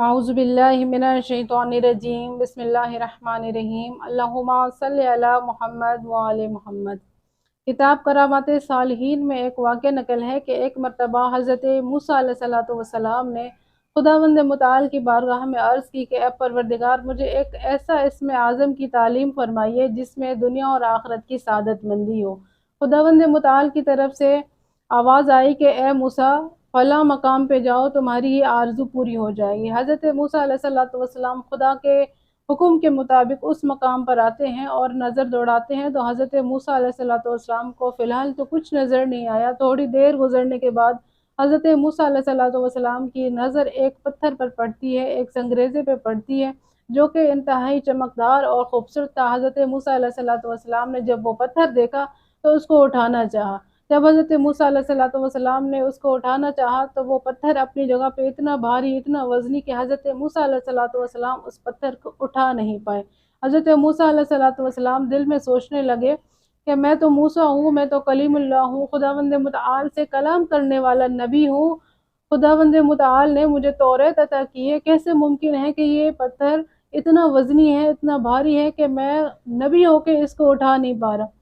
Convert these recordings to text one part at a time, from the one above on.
اعوذ باللہ من الشیطان الرجیم بسم اللہ الرحمن الرحیم اللہم صلی علی محمد وآل محمد۔ کتاب کرامات صالحین میں ایک واقعہ نقل ہے کہ ایک مرتبہ حضرت موسیٰ علیہ السلام نے خداوند متعال کی بارگاہ میں عرض کی کہ اے پروردگار، مجھے ایک ایسا اسم اعظم کی تعلیم فرمائیے جس میں دنیا اور آخرت کی سعادت مندی ہو۔ خداوند متعال کی طرف سے آواز آئی کہ اے موسیٰ، فلاں مقام پہ جاؤ، تمہاری یہ آرزو پوری ہو جائے گی۔ حضرت موسیٰ علیہ السلام خدا کے حکم کے مطابق اس مقام پر آتے ہیں اور نظر دوڑاتے ہیں تو حضرت موسیٰ علیہ السلام کو فی الحال تو کچھ نظر نہیں آیا۔ تھوڑی دیر گزرنے کے بعد حضرت موسیٰ علیہ السلام کی نظر ایک پتھر پر پڑتی ہے، ایک سنگریزے پہ پڑتی ہے جو کہ انتہائی چمکدار اور خوبصورت تھا۔ حضرت موسیٰ علیہ السلام نے جب وہ پتھر دیکھا تو اس کو اٹھانا چاہا۔ جب حضرت موسیٰ علیہ السلام نے اس کو اٹھانا چاہا تو وہ پتھر اپنی جگہ پہ اتنا بھاری، اتنا وزنی کہ حضرت موسیٰ علیہ السلام اس پتھر کو اٹھا نہیں پائے۔ حضرت موسیٰ علیہ السلام دل میں سوچنے لگے کہ میں تو موسیٰ ہوں، میں تو کلیم اللہ ہوں، خداوند متعال سے کلام کرنے والا نبی ہوں۔ خداوند متعال نے مجھے توریت عطا کی ہے، کیسے ممکن ہے کہ یہ پتھر اتنا وزنی ہے، اتنا بھاری ہے کہ میں نبی ہو کے اس کو اٹھا نہیں پا رہا۔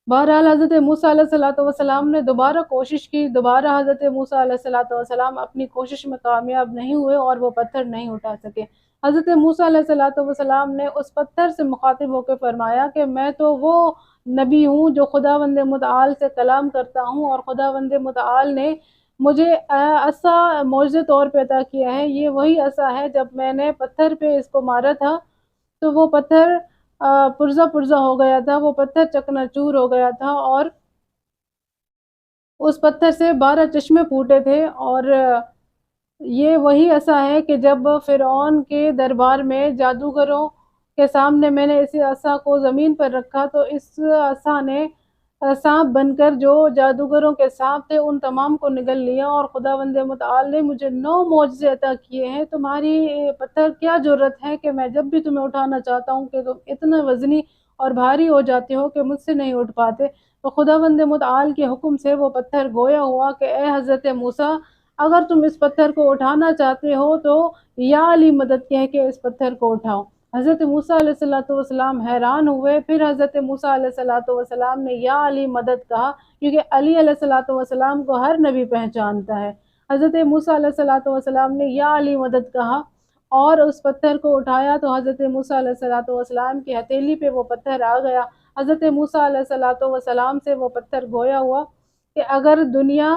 بہرحال حضرت موسیٰ علیہ السلام نے دوبارہ کوشش کی، دوبارہ حضرت موسیٰ علیہ السلام اپنی کوشش میں کامیاب نہیں ہوئے اور وہ پتھر نہیں اٹھا سکے۔ حضرت موسیٰ علیہ السلام نے اس پتھر سے مخاطب ہو کے فرمایا کہ میں تو وہ نبی ہوں جو خداوند متعال سے کلام کرتا ہوں، اور خداوند متعال نے مجھے عصا معجزے طور پہ عطا کیا ہے۔ یہ وہی عصا ہے، جب میں نے پتھر پہ اس کو مارا تھا تو وہ پتھر پرزہ پرزہ ہو گیا تھا، وہ پتھر چکنا چور ہو گیا تھا، اور اس پتھر سے 12 چشمے پھوٹے تھے۔ اور یہ وہی عصا ہے کہ جب فرعون کے دربار میں جادوگروں کے سامنے میں نے اس عصا کو زمین پر رکھا تو اس عصا نے سانپ بن کر جو جادوگروں کے سانپ تھے ان تمام کو نگل لیا، اور خداوند متعال نے مجھے 9 معجزے عطا کیے ہیں۔ تمہاری پتھر کیا جرت ہے کہ میں جب بھی تمہیں اٹھانا چاہتا ہوں کہ تم اتنا وزنی اور بھاری ہو جاتے ہو کہ مجھ سے نہیں اٹھ پاتے۔ تو خداوند متعال کے حکم سے وہ پتھر گویا ہوا کہ اے حضرت موسیٰ، اگر تم اس پتھر کو اٹھانا چاہتے ہو تو یا علی مدد کہہ کے اس پتھر کو اٹھاؤ۔ حضرت موسیٰ علیہ السلام حیران ہوئے، پھر حضرت موسیٰ علیہ السلام نے یا علی مدد کہا، کیونکہ علی علیہ السلام کو ہر نبی پہچانتا ہے۔ حضرت موسیٰ علیہ السلام نے یا علی مدد کہا اور اس پتھر کو اٹھایا تو حضرت موسیٰ علیہ السلام کی ہتھیلی پہ وہ پتھر آ گیا۔ حضرت موسیٰ علیہ السلام سے وہ پتھر گویا ہوا کہ اگر دنیا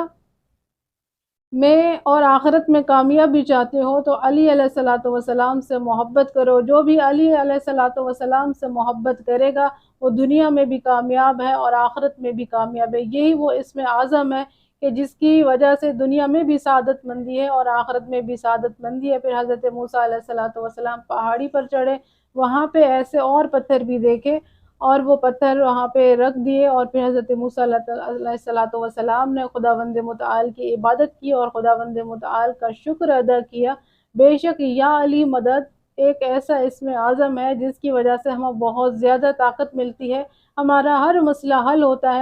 میں اور آخرت میں کامیابی چاہتے ہو تو علی علیہ السلام سے محبت کرو۔ جو بھی علی علیہ السلام سے محبت کرے گا وہ دنیا میں بھی کامیاب ہے اور آخرت میں بھی کامیاب ہے۔ یہی وہ اسم اعظم ہے کہ جس کی وجہ سے دنیا میں بھی سعادت مندی ہے اور آخرت میں بھی سعادت مندی ہے۔ پھر حضرت موسیٰ علیہ السلام پہاڑی پر چڑھے، وہاں پہ ایسے اور پتھر بھی دیکھے اور وہ پتھر وہاں پہ رکھ دیے، اور پھر حضرت موسیٰ علیہ السلام نے خداوند متعال کی عبادت کی اور خداوند متعال کا شکر ادا کیا۔ بے شک یا علی مدد ایک ایسا اسم اعظم ہے جس کی وجہ سے ہمیں بہت زیادہ طاقت ملتی ہے، ہمارا ہر مسئلہ حل ہوتا ہے۔